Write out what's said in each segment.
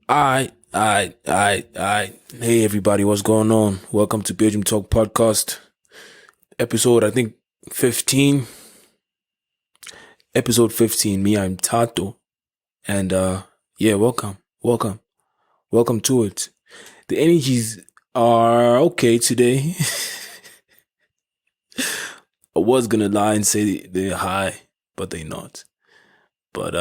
Alright. Hey everybody, what's going on? Welcome to BedroomTalk podcast, episode I think 15. Episode 15. Me, I'm Thato, and yeah, welcome to it. The energies are okay today. I was gonna lie and say they're high, but they're not. But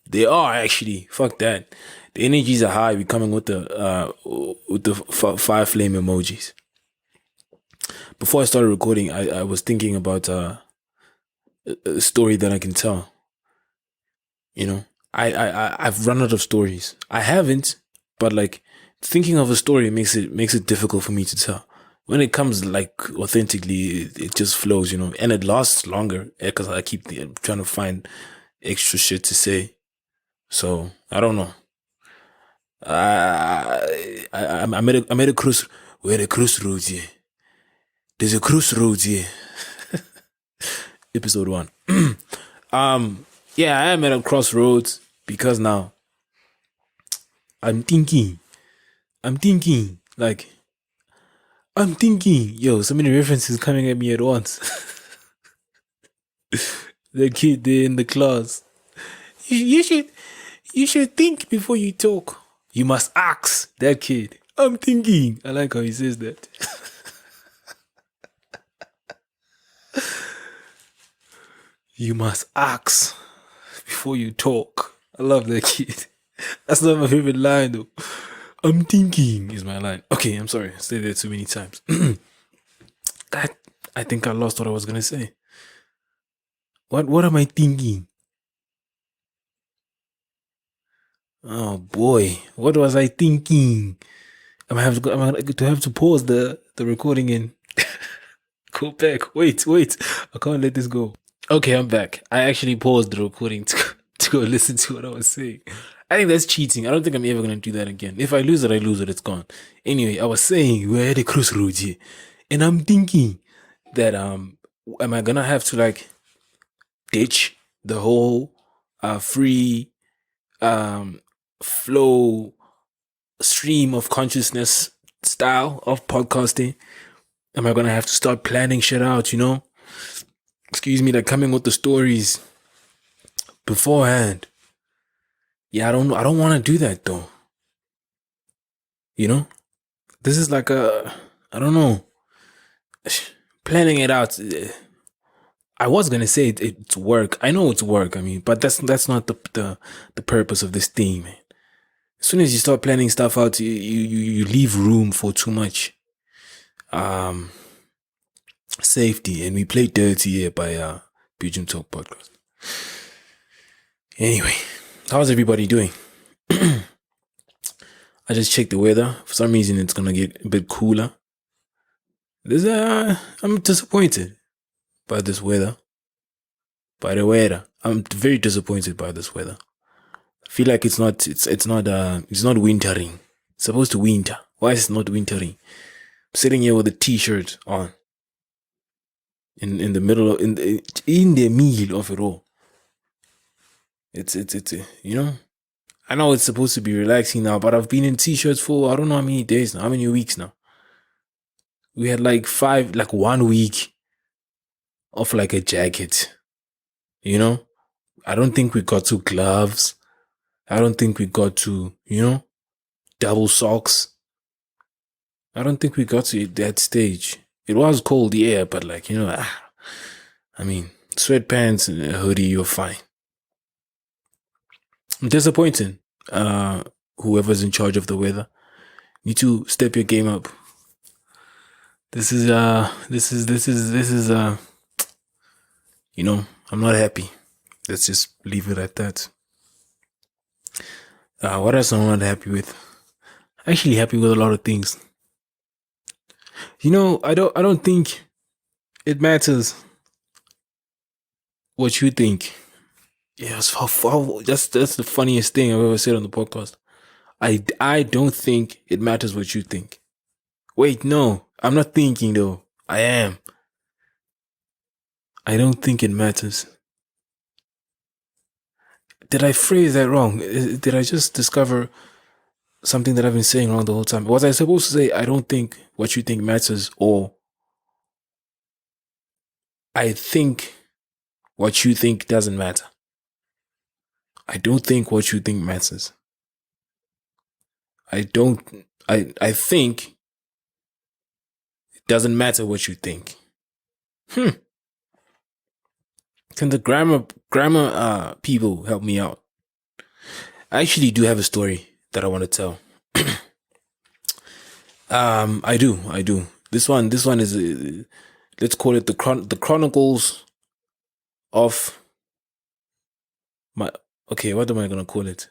they are actually. Fuck that. The energies are high. We're coming with the fire flame emojis. Before I started recording, I was thinking about a story that I can tell. You know, I've run out of stories. I haven't, but like thinking of a story makes it difficult for me to tell. When it comes like authentically, it just flows, and it lasts longer because I keep trying to find extra shit to say. So I don't know. I'm at a cross. We're at a crossroads here. There's a crossroads here. Episode 1. Yeah, I am at a crossroads because now I'm thinking, like, yo, so many references coming at me at once. The kid there in the class. You should think before you talk. You must ask. That kid. I'm thinking. I like how he says that. You must ask before you talk. I love that kid. That's not my favorite line though. I'm thinking is my line. Okay, I'm sorry. I said that too many times. I think I lost what I was gonna say. What am I thinking? Oh boy, what was I thinking? I'm gonna have to pause the recording and go back. Wait, I can't let this go. Okay, I'm back. I actually paused the recording to go listen to what I was saying. I think that's cheating. I don't think I'm ever gonna do that again. If I lose it, I lose it. It's gone. Anyway, I was saying we're at a crossroads here, and I'm thinking that am I gonna have to like ditch the whole free flow stream of consciousness style of podcasting? Am I gonna have to start planning shit out? Excuse me, like coming with the stories beforehand. Yeah, I don't want to do that though. This is like I don't know, planning it out. I was gonna say it's work. I know it's work. I mean, but that's not the purpose of this thing, man. As soon as you start planning stuff out, you leave room for too much safety, and we play dirty here by BedroomTalk podcast. Anyway, how's everybody doing? I just checked the weather. For some reason, it's gonna get a bit cooler. I'm disappointed by this weather. I'm very disappointed by this weather. I feel like it's not wintering. It's supposed to winter. Why is it not wintering? I'm sitting here with a t-shirt on. In the middle in the middle of it all. It's I know it's supposed to be relaxing now, but I've been in t-shirts for I don't know how many days now, how many weeks now. We had like 1 week of like a jacket. I don't think we got to gloves. I don't think we got to, double socks. I don't think we got to that stage. It was cold, yeah, but like, I mean, sweatpants and a hoodie, you're fine. I'm disappointed. Whoever's in charge of the weather, need to step your game up. This is I'm not happy. Let's just leave it at that. What else I'm not happy with? Actually happy with a lot of things. I don't think it matters what you think. Yeah, that's the funniest thing I've ever said on the podcast. I don't think it matters what you think. Wait, no, I'm not thinking though. I am. I don't think it matters. Did I phrase that wrong? Did I just discover something that I've been saying wrong the whole time. Was I supposed to say I don't think what you think matters, or I think what you think doesn't matter? I don't think what you think matters. I think it doesn't matter what you think. Can the grammar people help me out? I actually do have a story that I want to tell. I do. This one is let's call it the chronicles of my. Okay, what am I gonna call it?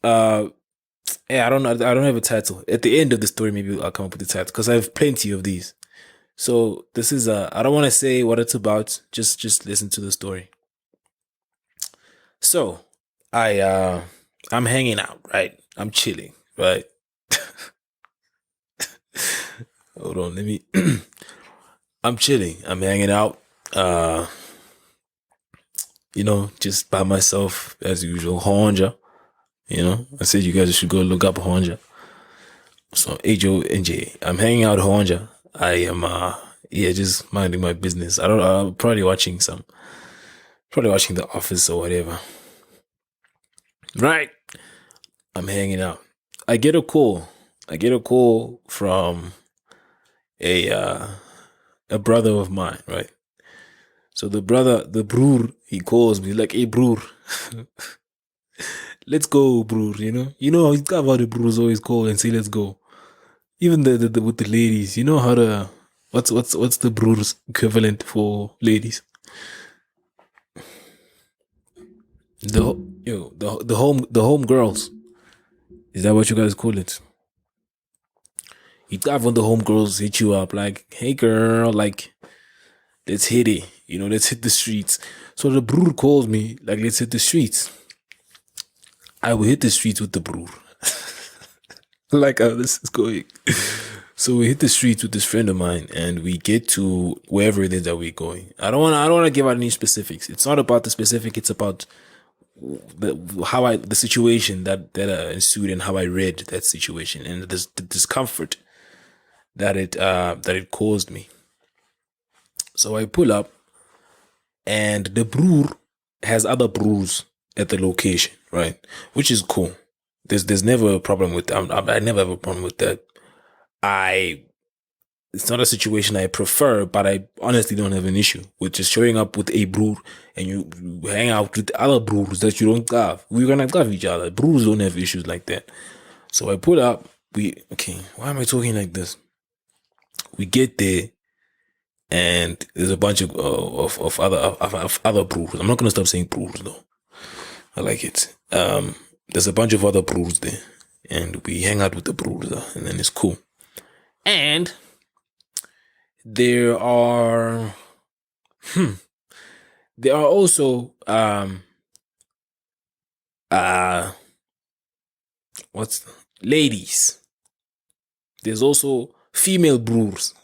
Yeah, I don't know. I don't have a title. At the end of the story, maybe I'll come up with the title because I have plenty of these. So this is I don't want to say what it's about. Just listen to the story. So I'm hanging out, right? I'm chilling, right? Hold on, let me I'm chilling. I'm hanging out. Just by myself as usual. Honja. I said you guys should go look up Honja. So HONJ. I'm hanging out Honja. I am just minding my business. I'm probably watching The Office or whatever. Right. I'm hanging out. I get a call. From a brother of mine, right? So the broer, he calls me like, "Hey, broer, let's go, broer." He's got how the broers always call and say, "Let's go." Even the with the ladies, you know how to what's the broer's equivalent for ladies? The home girls. Is that what you guys call it? You got when the home girls hit you up like, "Hey, girl, like, let's hit it. Let's hit the streets." So the broer calls me like, "Let's hit the streets." I will hit the streets with the broer. Like how this is going. So we hit the streets with this friend of mine, and we get to wherever it is that we're going. I don't want to give out any specifics. It's not about the specific. It's about the situation that ensued and how I read that situation and the discomfort that it caused me. So I pull up, and the broer has other broers at the location, right? Which is cool. There's never a problem with that. I never have a problem with that. It's not a situation I prefer, but I honestly don't have an issue with just showing up with a broer and you hang out with other broers that you don't have. We're gonna have each other. Broers don't have issues like that. So I pull up. Why am I talking like this? We get there, and there's a bunch of other broers. I'm not gonna stop saying broers though. I like it. There's a bunch of other broers there, and we hang out with the broers, and then it's cool. And there are also what's ladies. There's also female broers.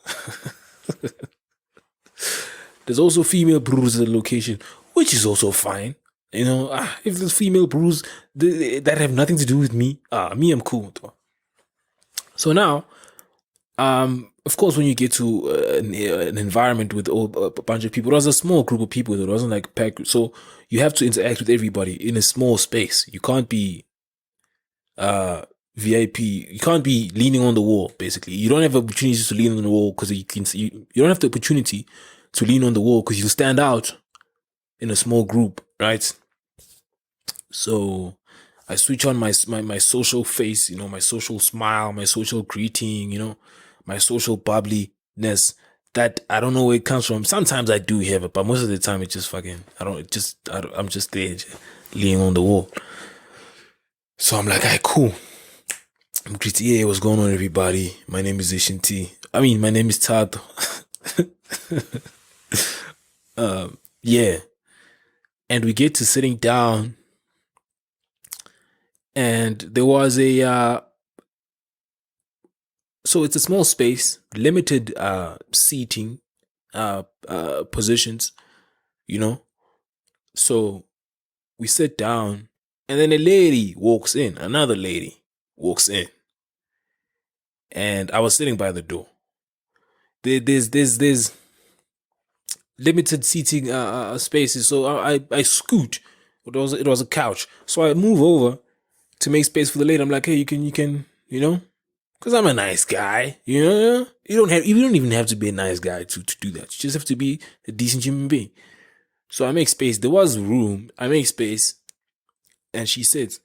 There's also female broers at the location, which is also fine. If there's female broers that have nothing to do with me, I'm cool. So now, of course, when you get to an environment with a bunch of people, it was a small group of people. It wasn't like packed. So you have to interact with everybody in a small space. You can't be VIP. You can't be leaning on the wall. Basically, you don't have opportunities to lean on the wall because you don't have the opportunity to lean on the wall because you'll stand out in a small group, right? So I switch on my social face, my social smile, my social greeting, my social bubbliness that I don't know where it comes from. Sometimes I do have it, but most of the time it's just fucking, I'm just there leaning on the wall. So I'm like, "Alright, cool. I'm greeting, yeah, what's going on, everybody? My name is Ishinti. My name is Thato." Yeah. And we get to sitting down, and there was so it's a small space, limited seating positions, So we sit down, And then a lady walks in, another lady walks in. And I was sitting by the door. There's limited seating spaces, so I scoot. It was a couch, so I move over to make space for the lady. I'm like, hey, you can, because I'm a nice guy. You don't even have to be a nice guy to do that. You just have to be a decent human being. So I make space. There was room. I make space, and she sits,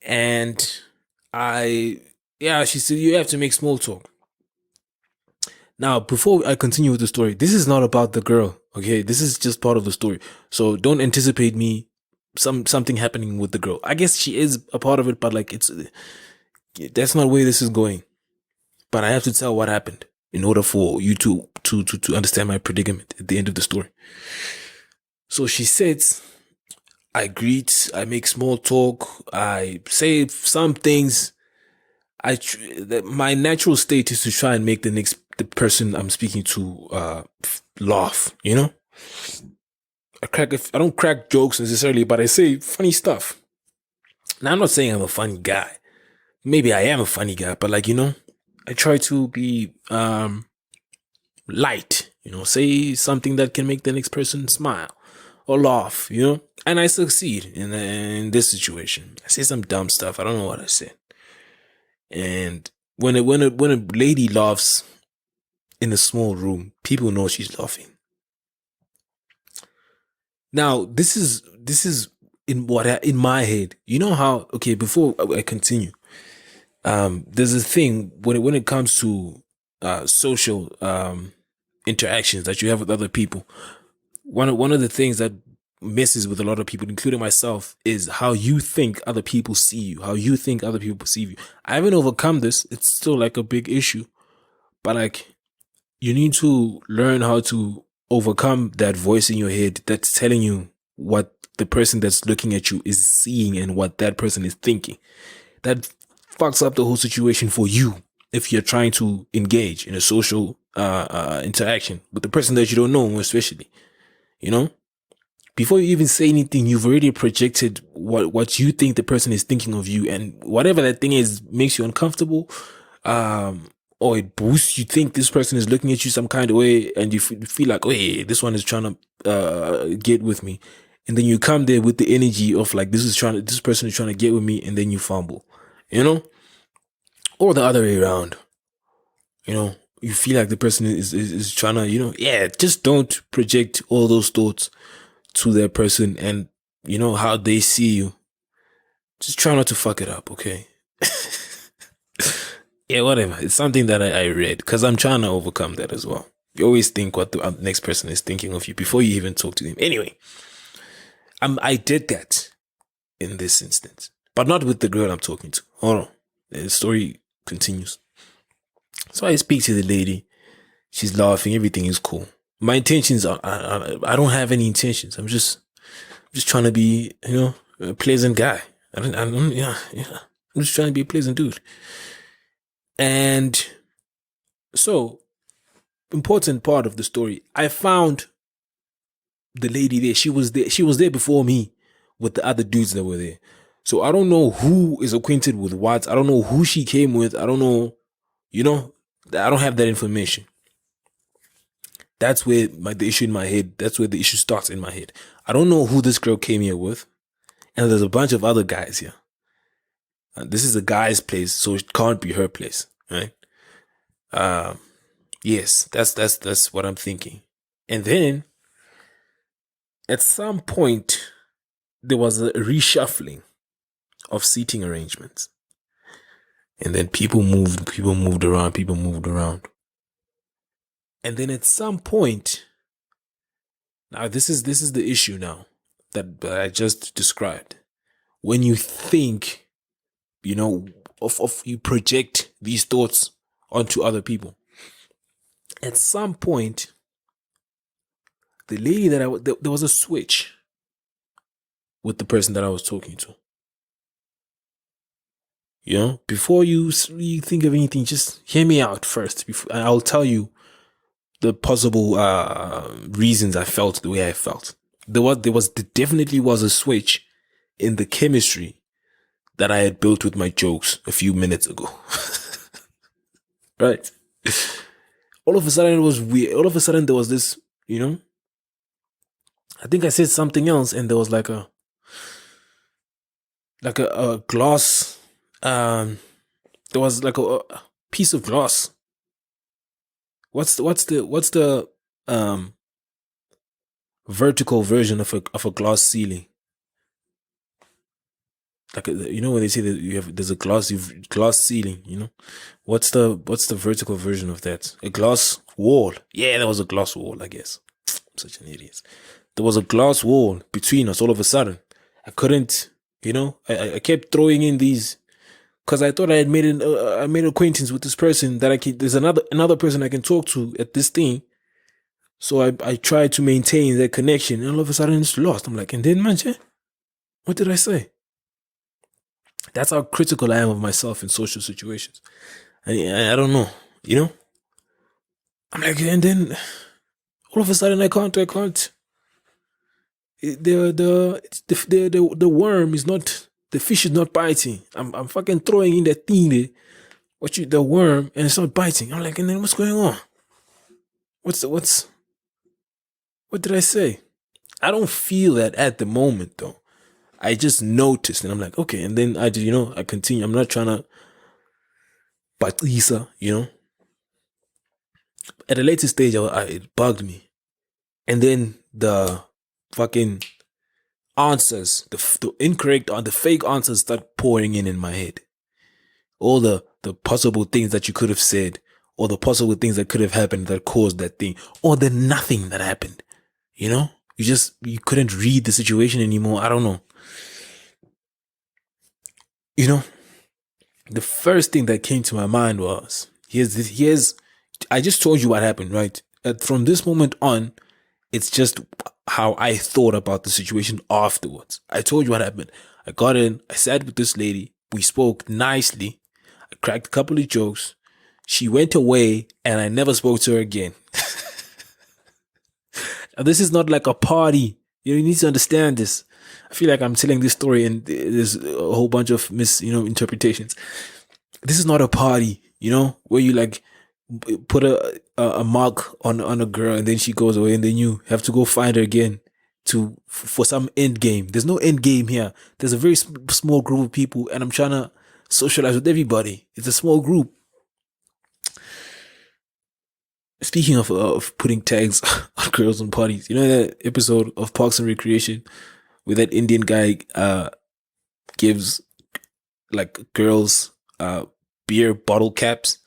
and she said, you have to make small talk. Now, before I continue with the story, this is not about the girl, okay? This is just part of the story. So don't anticipate me something happening with the girl. I guess she is a part of it, but like that's not where this is going. But I have to tell what happened in order for you to understand my predicament at the end of the story. So she sits, I greet, I make small talk, I say some things. My natural state is to try and make the person I'm speaking to laugh. I don't crack jokes necessarily, but I say funny stuff. Now I'm not saying I'm a funny guy. Maybe I am a funny guy, but I try to be light. Say something that can make the next person smile or laugh. And I succeed in this situation. I say some dumb stuff. I don't know what I said. And when a lady laughs in a small room, people know she's laughing. Now, this is in my head. You know how? Okay, before I continue, there's a thing when it comes to social interactions that you have with other people. One of the things that messes with a lot of people, including myself, is how you think other people see you, how you think other people perceive you. I haven't overcome this. It's still like a big issue, but you need to learn how to overcome that voice in your head that's telling you what the person that's looking at you is seeing and what that person is thinking. That fucks up the whole situation for you if you're trying to engage in a social interaction with the person that you don't know, especially. Before you even say anything, you've already projected what you think the person is thinking of you, and whatever that thing is makes you uncomfortable, or it boosts. You think this person is looking at you some kind of way, and you feel like, oh, hey, this one is trying to get with me, and then you come there with the energy of like this person is trying to get with me, and then you fumble, or the other way around. You feel like the person is trying to, just don't project all those thoughts to that person and how they see you. Just try not to fuck it up, okay? Yeah, whatever. It's something that I read because I'm trying to overcome that as well. You always think what the next person is thinking of you before you even talk to them. Anyway, I did that in this instance, but not with the girl I'm talking to. Hold on. The story continues. So I speak to the lady. She's laughing. Everything is cool. My intentions are, I don't have any intentions. I'm just trying to be, a pleasant guy. I'm just trying to be a pleasant dude. And so, important part of the story, I found the lady there. She was there before me with the other dudes that were there. So I don't know who is acquainted with what. I don't know who she came with. I don't know, I don't have that information. That's where the issue in my head, that's where the issue starts in my head. I don't know who this girl came here with. And there's a bunch of other guys here. And this is a guy's place, so it can't be her place, right? Yes, that's what I'm thinking. And then, at some point, there was a reshuffling of seating arrangements. And then people moved around. And then at some point, now this is the issue now that I just described. When you think, of you project these thoughts onto other people. At some point, the lady there was a switch with the person that I was talking to. Before you think of anything, just hear me out first. I'll tell you the possible reasons I felt the way I felt. There definitely was a switch in the chemistry that I had built with my jokes a few minutes ago. Right? All of a sudden it was weird. All of a sudden there was this, I think I said something else, and there was like a glass. There was like a piece of glass. What's the vertical version of a glass ceiling? Like when they say that there's a glass ceiling. What's the vertical version of that? A glass wall. Yeah, there was a glass wall. I guess I'm such an idiot. There was a glass wall between us. All of a sudden, I couldn't. I kept throwing in these because I thought I made acquaintance with this person that there's another person I can talk to at this thing. So I tried to maintain that connection, and all of a sudden it's lost. I'm like, and then man, what did I say? That's how critical I am of myself in social situations. I don't know, I'm like, and then all of a sudden I can't. The worm is not, the fish is not biting. I'm fucking throwing in that thing there, the worm, and it's not biting. I'm like, and then what's going on? What did I say? I don't feel that at the moment though. I just noticed, and I'm like, okay. And then I continue. I'm not trying to but Lisa, At a later stage, it bugged me. And then the fucking answers, the incorrect, the fake answers start pouring in my head. All the possible things that you could have said, or the possible things that could have happened that caused that thing, or the nothing that happened. You couldn't read the situation anymore. I don't know. The first thing that came to my mind was, I just told you what happened, right? From this moment on, it's just how I thought about the situation afterwards. I told you what happened. I got in, I sat with this lady, we spoke nicely, I cracked a couple of jokes, she went away, and I never spoke to her again. Now, this is not like a party. You need to understand this. I feel like I'm telling this story and there's a whole bunch of interpretations. This is not a party, where you like put a mark on a girl and then she goes away and then you have to go find her again for some end game. There's no end game here. There's a very small group of people and I'm trying to socialize with everybody. It's a small group. Speaking of putting tags on girls on parties, that episode of Parks and Recreation where that Indian guy gives like girls beer bottle caps,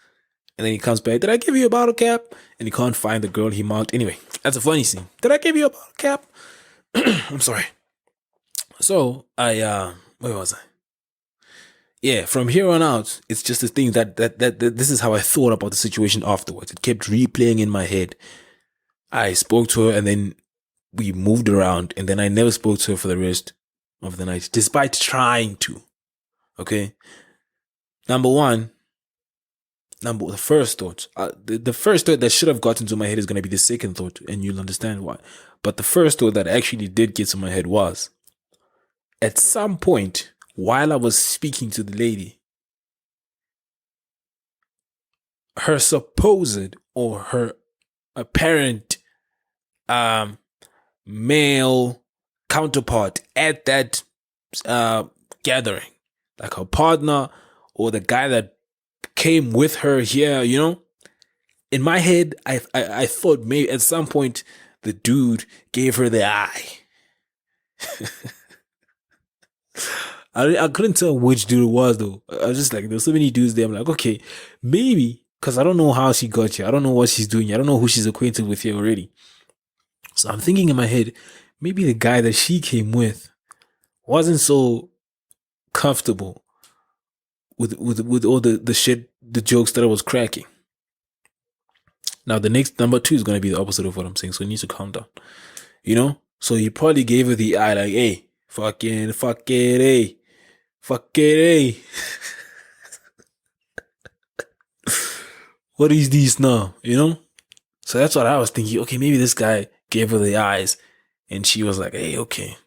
and then he comes back, did I give you a bottle cap? And he can't find the girl he marked. Anyway, that's a funny scene. Did I give you a bottle cap? I'm sorry. So where was I? Yeah, from here on out, it's just a thing that this is how I thought about the situation afterwards. It kept replaying in my head. I spoke to her and then we moved around and then I never spoke to her for the rest of the night, despite trying to. Okay? The first thought. The first thought that should have gotten to my head is going to be the second thought, and you'll understand why. But the first thought that actually did get to my head was, at some point, while I was speaking to the lady, her supposed or her apparent male counterpart at that gathering, like her partner or the guy that came with her here, in my head, I thought maybe at some point the dude gave her the eye. I couldn't tell which dude it was though. I was just like, there's so many dudes there. I'm like, okay, maybe, because I don't know how she got here. I don't know what she's doing. I don't know who she's acquainted with here already. So I'm thinking in my head, maybe the guy that she came with wasn't so comfortable with all the shit, the jokes that I was cracking. Now the next number 2 is going to be the opposite of what I'm saying. So you need to calm down, So he probably gave her the eye like, hey, fuck it, hey. Fuck it, hey. What is this now, So that's what I was thinking. Okay, maybe this guy gave her the eyes and she was like, hey, okay.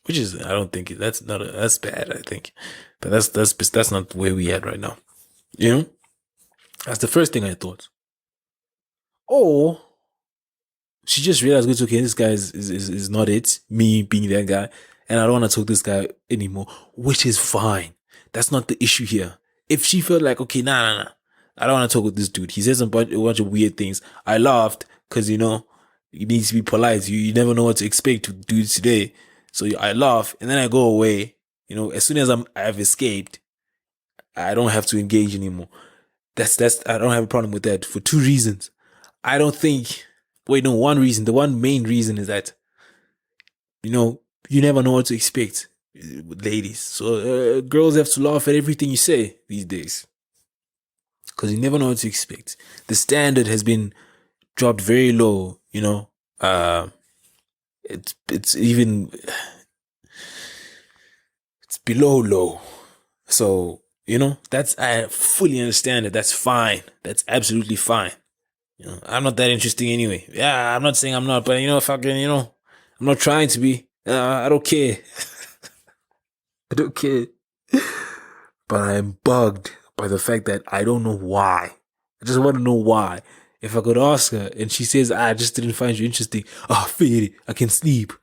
which is, I don't think that's not that's bad, I think, but that's not where we at right now. You know, that's the first thing I thought. Or she just realized, it's okay, this guy is not it, me being that guy, and I don't want to talk to this guy anymore, which is fine. That's not the issue here. If she felt like, okay, nah, I don't want to talk with this dude. He says a bunch of weird things. I laughed because, you need to be polite. You never know what to expect to do today. So I laugh and then I go away. As soon as I've escaped, I don't have to engage anymore. I don't have a problem with that for two reasons. I don't think, wait, no, one reason. The one main reason is that, you never know what to expect with ladies. So girls have to laugh at everything you say these days because you never know what to expect. The standard has been dropped very low. It's even it's below low. So I fully understand it. That's fine. That's absolutely fine. I'm not that interesting anyway. Yeah, I'm not saying I'm not, but fucking, I'm not trying to be. I don't care. I don't care. But I am bugged by the fact that I don't know why. I just want to know why. If I could ask her and she says, I just didn't find you interesting. Forget it. I can sleep,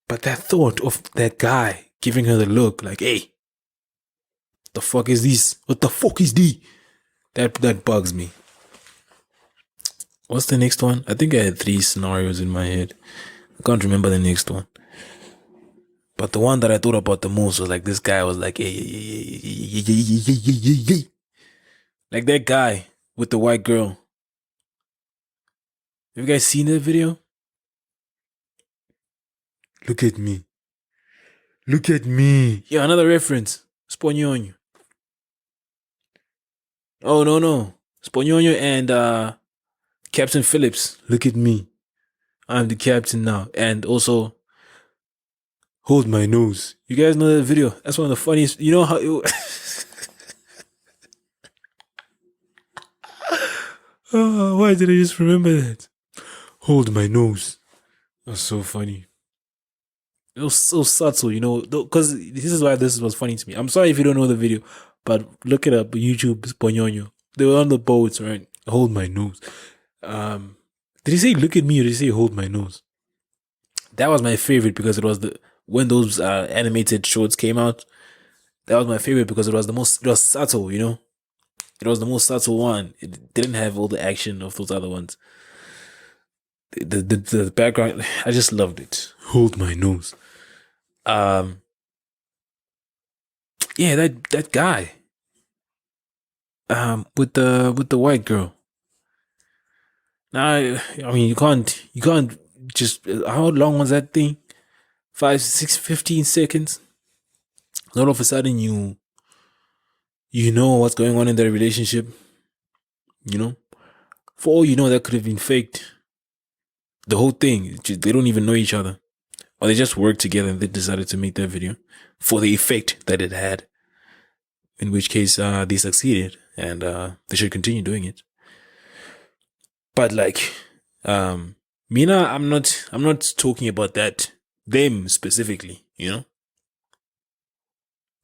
But that thought of that guy giving her the look like, hey, the fuck is this? What the fuck is this? That bugs me. What's the next one? I think I had 3 scenarios in my head. I can't remember the next one. But the one that I thought about the most was like this guy was like, hey, like that guy with the white girl. Have you guys seen that video? Look at me. Look at me. Yeah, another reference. Spagnolo. Oh, no. Spagnolo and Captain Phillips. Look at me. I'm the captain now. And also, hold my nose. You guys know that video? That's one of the funniest. You know how it... why did I just remember that? Hold my nose. That's so funny. It was so subtle, because this is why this was funny to me. I'm sorry if you don't know the video, but look it up. YouTube, Spagnolo. They were on the boats, right? Hold my nose. Did he say look at me or did he say hold my nose? That was my favorite because it was when those animated shorts came out. That was my favorite because it was subtle, It was the most subtle one. It didn't have all the action of those other ones. The background, I just loved it. Hold my nose. Yeah, that guy. With the white girl. Now, I mean, you can't just. How long was that thing? 5, 6, 15 seconds. All of a sudden, you know what's going on in their relationship. For all you know, that could have been faked. The whole thing, they don't even know each other, or they just worked together and they decided to make that video for the effect that it had. In which case, they succeeded, and they should continue doing it. But like, Mina, I'm not talking about that. Them specifically,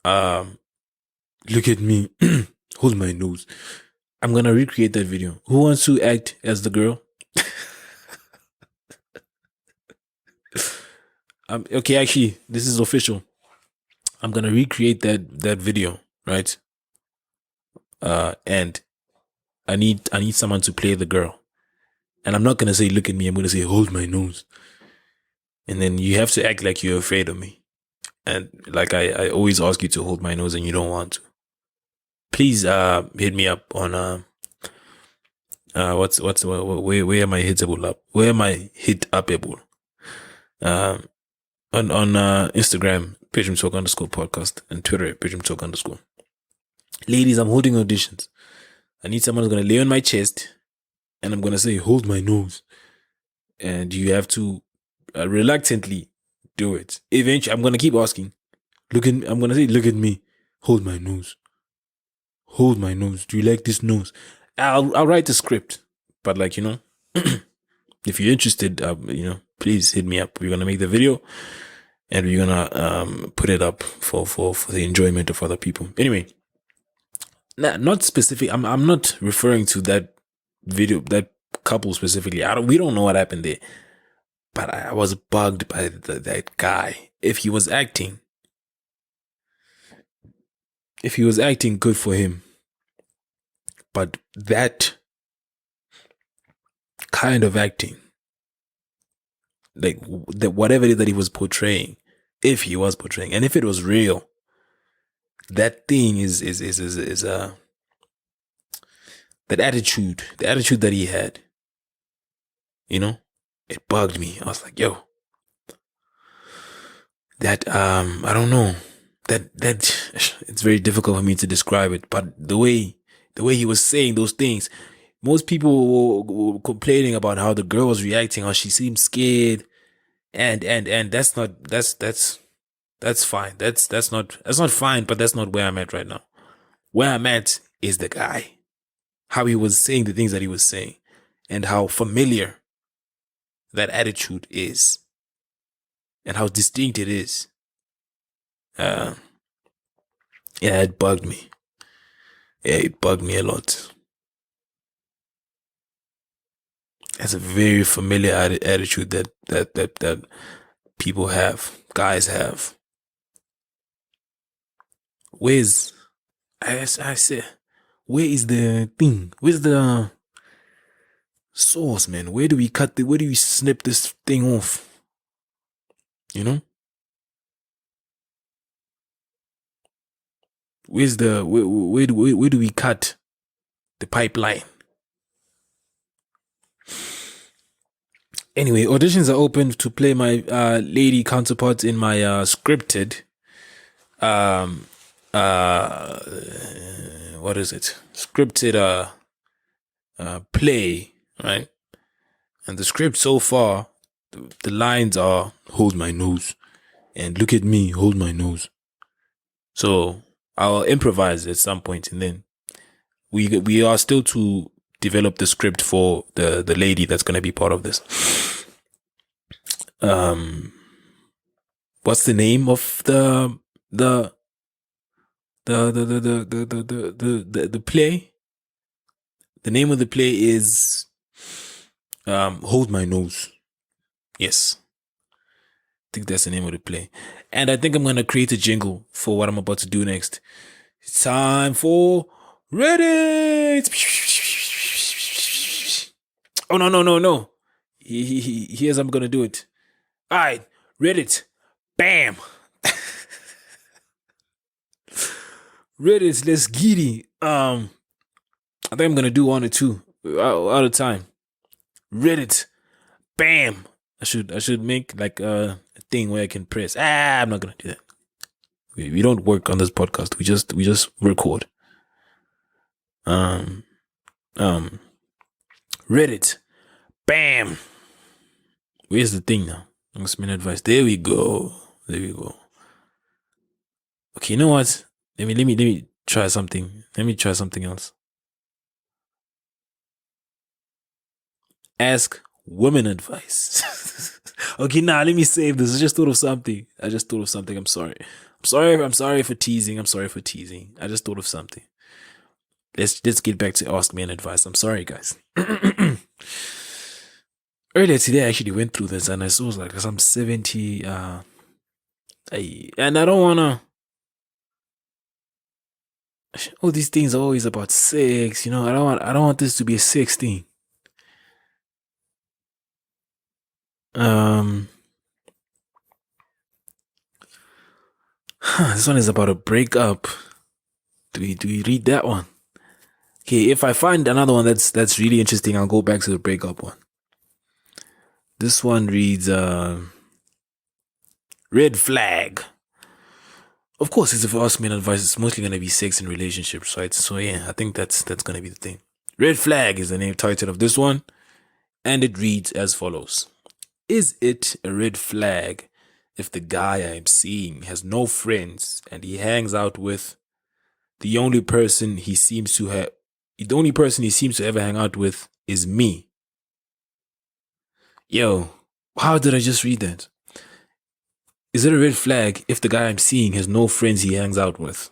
Look at me. Hold my nose. I'm gonna recreate that video. Who wants to act as the girl? Okay, actually, this is official. I'm gonna recreate that video, right? And I need someone to play the girl. And I'm not gonna say look at me, I'm gonna say hold my nose. And then you have to act like you're afraid of me. And like I always ask you to hold my nose and you don't want to. Please hit me up on where am I hitable up? Where am I hit upable? On Instagram, BedroomTalk_podcast, and Twitter, BedroomTalk_. Ladies, I'm holding auditions. I need someone who's gonna lay on my chest, and I'm gonna say, hold my nose, and you have to reluctantly do it. Eventually, I'm gonna keep asking. I'm gonna say, look at me, hold my nose. Hold my nose. Do you like this nose? I'll write the script, but if you're interested, please hit me up. We're gonna make the video and we're gonna put it up for the enjoyment of other people. Anyway, not specific. I'm not referring to that video, that couple specifically. We don't know what happened there, but I was bugged by that guy. If he was acting good for him, but that kind of acting, like that, whatever it is that he was portraying, if he was portraying, and if it was real, that thing is that attitude, the attitude that he had, it bugged me. I was like, yo, that I don't know, that it's very difficult for me to describe it, but the way he was saying those things, most people were complaining about how the girl was reacting, how she seemed scared, and that's fine. That's not fine, but that's not where I'm at right now. Where I'm at is the guy, how he was saying the things that he was saying, and how familiar that attitude is, and how distinct it is. Yeah, it bugged me. Yeah, it bugged me a lot. It's a very familiar attitude that people have, guys have. I say, where is the thing? Where's the sauce, man? Where do we snip this thing off? Where's the where do we cut the pipeline? Anyway, auditions are open to play my lady counterparts in my scripted what is it? Scripted play, right? And the script so far, the lines are hold my nose and look at me, hold my nose. So I'll improvise at some point, and then we are still to develop the script for the lady that's gonna be part of this. What's the name of the play? The name of the play is Hold My Nose. Yes. I think that's the name of the play. And I think I'm going to create a jingle for what I'm about to do next. It's time for Reddit. Oh, no. Here's how I'm going to do it. All right, Reddit. Bam. Reddit, let's get it. I think I'm going to do 1 or 2 out of time. Reddit. Bam. I should make like a thing where I can press. I'm not gonna do that. We don't work on this podcast. We just record. Reddit. Bam. Where's the thing now? Must be advice. There we go. Okay, you know what? Let me try something. Let me try something else. Ask women advice. Okay, let me save this. I just thought of something. I'm sorry for teasing. I just thought of something. Let's get back to ask men advice. I'm sorry, guys. Earlier today, I actually went through this and I saw like some 70. And I don't wanna. All these things are always about sex. I don't want this to be a sex thing. This one is about a breakup. Do we read that one? Okay, if I find another one that's really interesting, I'll go back to the breakup one. This one reads red flag. Of course, it's if you ask me advice, it's mostly gonna be sex and relationships, right? So yeah, I think that's gonna be the thing. Red flag is the name title of this one, and it reads as follows. Is it a red flag if the guy I'm seeing has no friends and he hangs out with the only person he seems to ever hang out with is me? Yo, How did I just read that? Is it a red flag if the guy I'm seeing has no friends he hangs out with?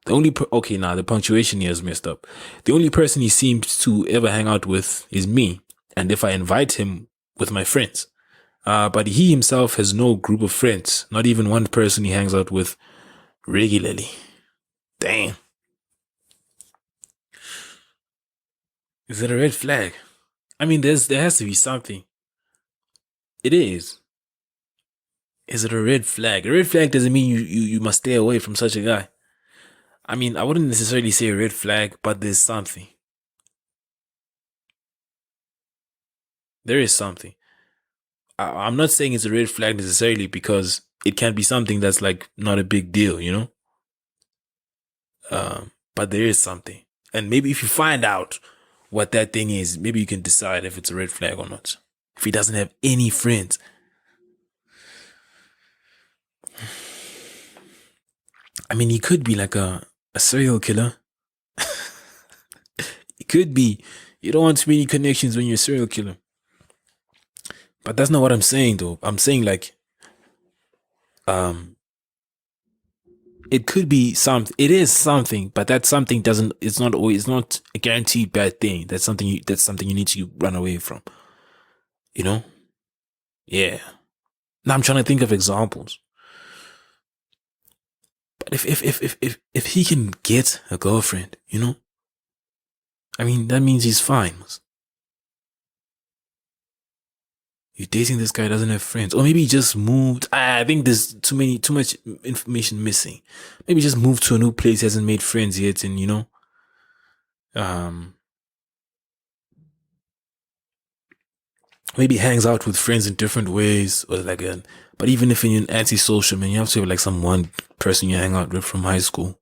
The only the punctuation here is messed up. The only person he seems to ever hang out with is me, and if I invite him with my friends. But he himself has no group of friends, not even one person he hangs out with regularly. Damn. Is it a red flag? I mean, there has to be something. It is. Is it a red flag? A red flag doesn't mean you must stay away from such a guy. I mean, I wouldn't necessarily say a red flag, but there's something. There is something. I'm not saying it's a red flag necessarily because it can be something that's like not a big deal, you know? But there is something. And maybe if you find out what that thing is, maybe you can decide if it's a red flag or not. If he doesn't have any friends. I mean, he could be like a serial killer. He could be. You don't want too many connections when you're a serial killer. But that's not what I'm saying though. I'm saying like it could be something. It is something, but that something doesn't. It's not always. It's not a guaranteed bad thing. That's something. That's something you need to run away from. You know? Yeah. Now I'm trying to think of examples. But if he can get a girlfriend, you know, I mean that means he's fine. You're dating this guy doesn't have friends, or maybe he just moved. I think there's too much information missing. Maybe he just moved to a new place, hasn't made friends yet, and you know, maybe hangs out with friends in different ways, or like a. But even if you're an anti-social man, you have to have like some one person you hang out with from high school.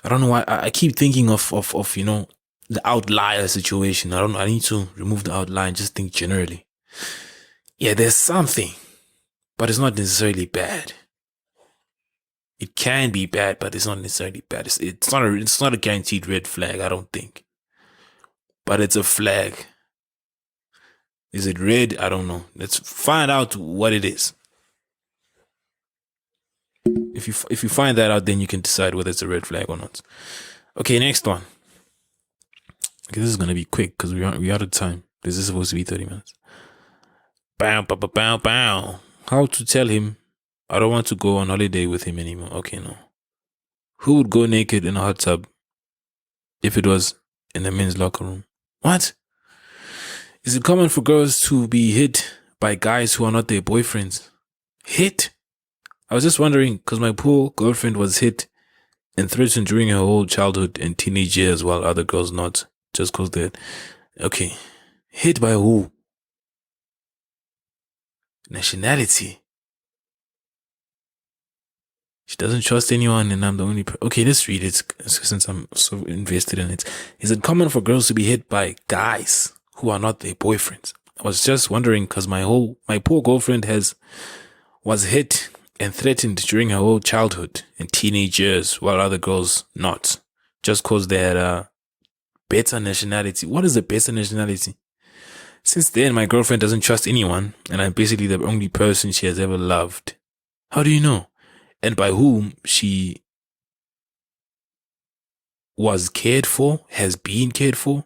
I don't know why I keep thinking of you know the outlier situation. I don't know. I need to remove the outlier and just think generally. Yeah, there's something, but it's not necessarily bad. It can be bad, but it's not necessarily bad. It's not a guaranteed red flag. I don't think, but it's a flag. Is it red? I don't know. Let's find out what it is. If you find that out, then you can decide whether it's a red flag or not. Okay, next one. Okay, this is gonna be quick because we out of time. This is supposed to be 30 minutes. Bow, bow, bow, bow, bow. How to tell him I don't want to go on holiday with him anymore? Okay, no. Who would go naked in a hot tub if it was in the men's locker room? What? Is it common for girls to be hit by guys who are not their boyfriends? Hit? I was just wondering because my poor girlfriend was hit and threatened during her whole childhood and teenage years while other girls not. Just because they're... Okay. Hit by who? Nationality. She doesn't trust anyone and I'm the only... Okay, let's read it since I'm so invested in it. Is it common for girls to be hit by guys who are not their boyfriends? I was just wondering because my poor girlfriend was hit and threatened during her whole childhood and teenage years while other girls not. Just because they had a better nationality. What is a better nationality? Since then, my girlfriend doesn't trust anyone and I'm basically the only person she has ever loved. How do you know? And by whom she was cared for, has been cared for?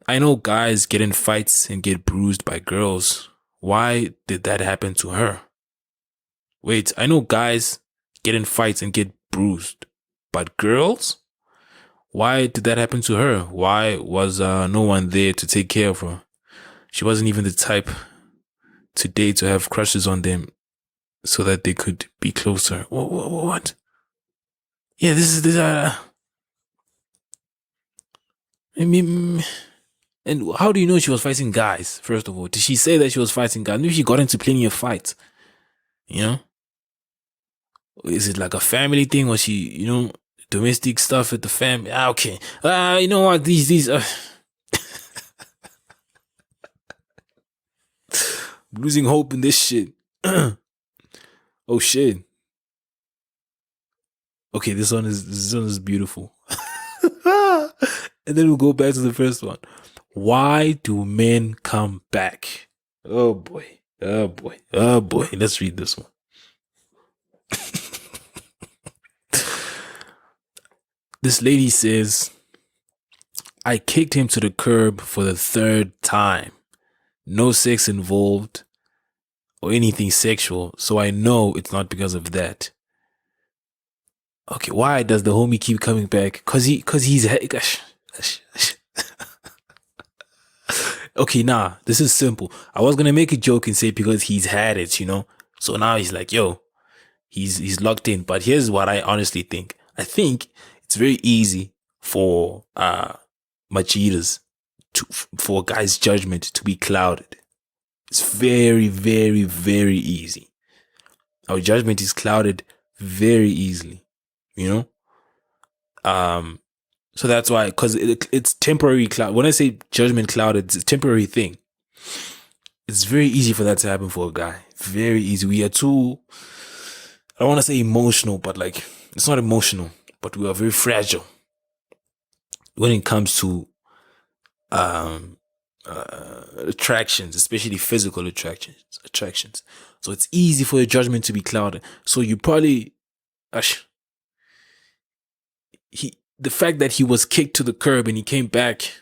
I know guys get in fights and get bruised by girls. Why did that happen to her? Wait, I know guys get in fights and get bruised, but girls? Why did that happen to her? Why was no one there to take care of her? She wasn't even the type to date to have crushes on them so that they could be closer. What? Yeah, this is I mean, and how do you know she was fighting guys? First of all, did she say that she was fighting guys? Maybe she got into plenty of fights. You know, is it like a family thing? Was she, you know, domestic stuff at the family? Okay. You know what? These losing hope in this shit. Oh shit. Okay, this one is beautiful. And then we'll go back to the first one. Why do men come back? Oh boy. Oh boy. Oh boy. Let's read this one. This lady says, I kicked him to the curb for the third time. No sex involved or anything sexual, so I know it's not because of that. Okay, why does the homie keep coming back? Cause he's okay, nah, this is simple. I was gonna make a joke and say because he's had it, you know. So now he's like, yo, he's locked in. But here's what I honestly think. I think it's very easy for machitas for a guy's judgment to be clouded. It's very, very, very easy. Our judgment is clouded very easily, you know. So that's why, because it's temporary cloud. When I say judgment clouded, it's a temporary thing. It's very easy for that to happen for a guy. Very easy. We are too, I don't want to say emotional, but like, it's not emotional, but we are very fragile when it comes to attractions, especially physical attractions. So it's easy for your judgment to be clouded. So you probably, the fact that he was kicked to the curb and he came back,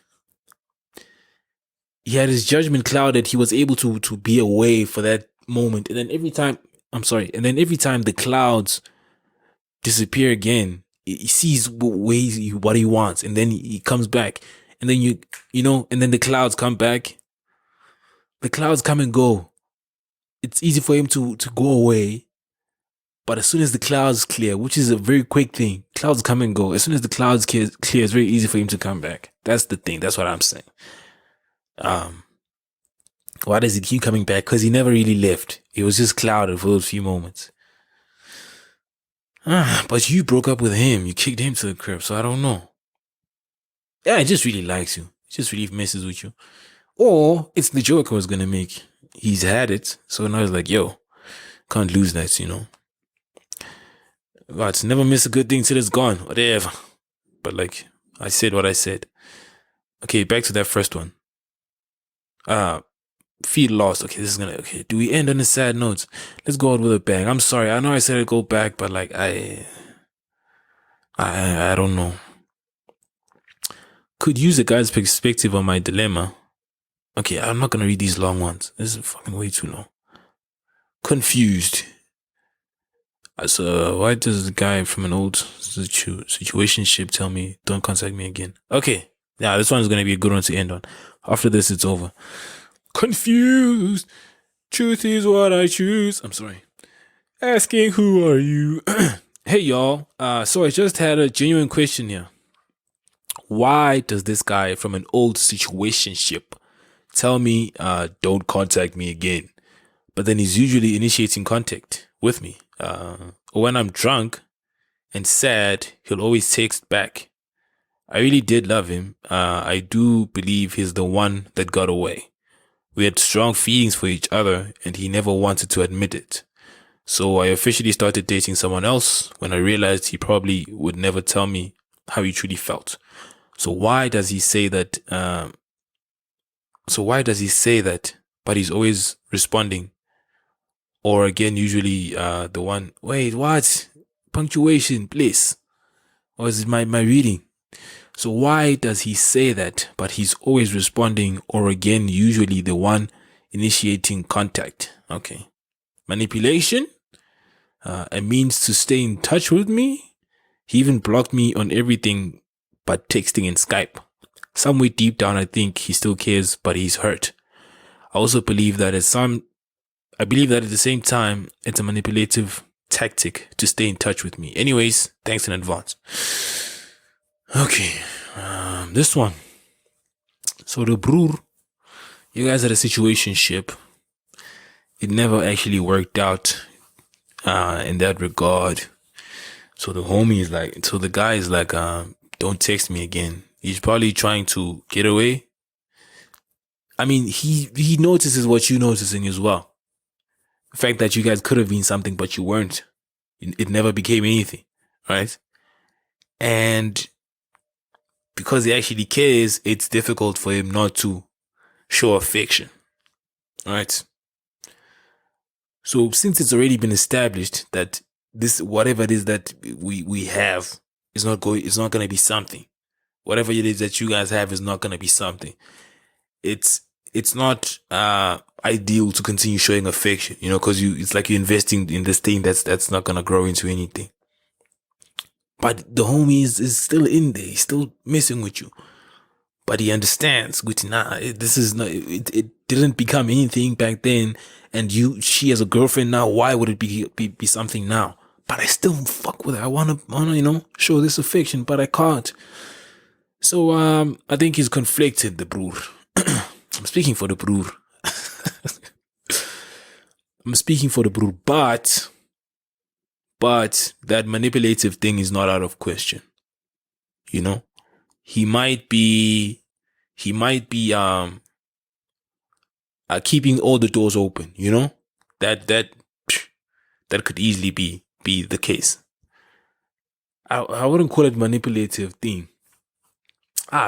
he had his judgment clouded. He was able to be away for that moment. And then every time the clouds disappear again, he sees what he wants. And then he comes back. And then and then the clouds come back. The clouds come and go. It's easy for him to go away. But as soon as the clouds clear, which is a very quick thing, clouds come and go. As soon as the clouds clear, it's very easy for him to come back. That's the thing. That's what I'm saying. Why does he keep coming back? Because he never really left. It was just clouded for those few moments. But you broke up with him. You kicked him to the curb. So I don't know. Yeah, he just really likes you. He just really messes with you. Or it's the joke I was going to make. He's had it. So now he's like, yo, can't lose that, you know. But never miss a good thing till it's gone. Whatever. But I said what I said. Okay, back to that first one. Feel lost. Okay, do we end on a sad note? Let's go out with a bang. I'm sorry. I know I said I'd go back, but I don't know. Could use a guy's perspective on my dilemma. Okay, I'm not gonna read these long ones. This is fucking way too long. Confused. So why does the guy from an old situationship tell me don't contact me again? Okay, yeah, this one is gonna be a good one to end on. After this, it's over. Confused. Truth is what I choose. I'm sorry. Asking who are you? Hey y'all. So I just had a genuine question here. Why does this guy from an old situationship tell me don't contact me again? But then he's usually initiating contact with me. Or when I'm drunk and sad, he'll always text back. I really did love him. I do believe he's the one that got away. We had strong feelings for each other and he never wanted to admit it. So I officially started dating someone else when I realized he probably would never tell me how he truly felt. So why does he say that? But he's always responding. Or again, usually the one, wait, what? Punctuation, please. Or is it my reading? So why does he say that, but he's always responding, or again, usually the one initiating contact? Okay. Manipulation? A means to stay in touch with me? He even blocked me on everything but texting and Skype. Somewhere deep down, I think he still cares, but he's hurt. I also believe that at the same time, it's a manipulative tactic to stay in touch with me. Anyways, thanks in advance. Okay, this one. So the broer, you guys had a situationship. It never actually worked out in that regard. So the guy is like, don't text me again. He's probably trying to get away. I mean, he notices what you noticing as well. The fact that you guys could have been something, but you weren't. It never became anything, right? And because he actually cares, it's difficult for him not to show affection. Right? So since it's already been established that this, whatever it is that we have, is not gonna be something. Whatever it is that you guys have is not gonna be something. It's not ideal to continue showing affection, because it's like you're investing in this thing that's not gonna grow into anything. But the homie is still in there. He's still messing with you. But he understands, this is not, it didn't become anything back then. And she has a girlfriend now. Why would it be something now? But I still fuck with her. I wanna, show this affection, but I can't. So, I think he's conflicted, the broer. I'm speaking for the broer. But that manipulative thing is not out of question. He might be keeping all the doors open, that could easily be the case. I wouldn't call it manipulative thing.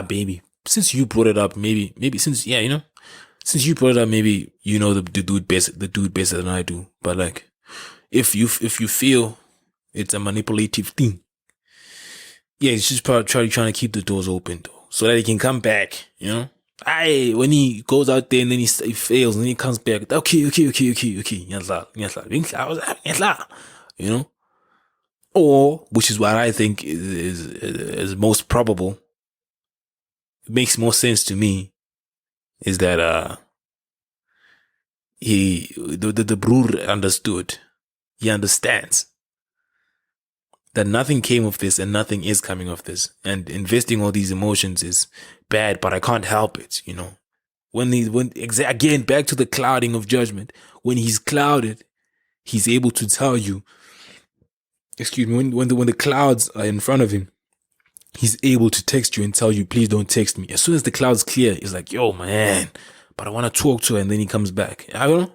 Baby, since you brought it up, maybe since you brought it up, maybe the dude better than I do. But like, if you feel it's a manipulative thing, it's just probably trying to keep the doors open though, so that he can come back. When he goes out there and then he fails and then he comes back. Okay. Or, which is what I think is most probable. It makes more sense to me, is that the broer understood. He understands that nothing came of this and nothing is coming of this, and investing all these emotions is bad, but I can't help it. Again, back to the clouding of judgment. When he's clouded, he's able to tell you. Excuse me. When the clouds are in front of him, he's able to text you and tell you, please don't text me. As soon as the cloud's clear, he's like, yo, man, but I want to talk to her. And then he comes back. I don't know.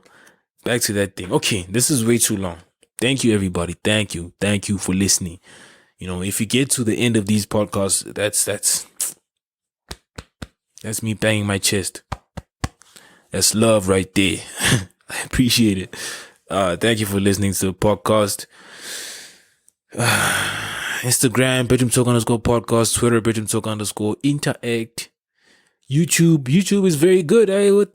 Back to that thing. Okay, this is way too long. Thank you, everybody. Thank you for listening. If you get to the end of these podcasts, that's me banging my chest. That's love right there. I appreciate it. Thank you for listening to the podcast. Instagram, BedroomTalk_podcast, Twitter, BedroomTalk_interact. YouTube is very good, with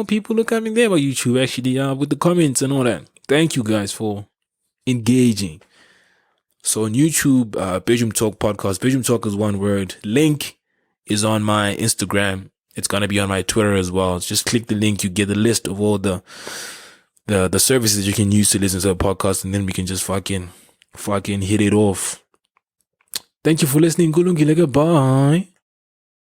people are coming there by YouTube, actually, with the comments and all that. Thank you guys for engaging. So on YouTube, Bedroom Talk podcast. Bedroom Talk is one word. Link is on my Instagram. It's gonna be on my Twitter as well. Just click the link. You get a list of all the services you can use to listen to a podcast, and then we can just fucking hit it off. Thank you for listening. Bye.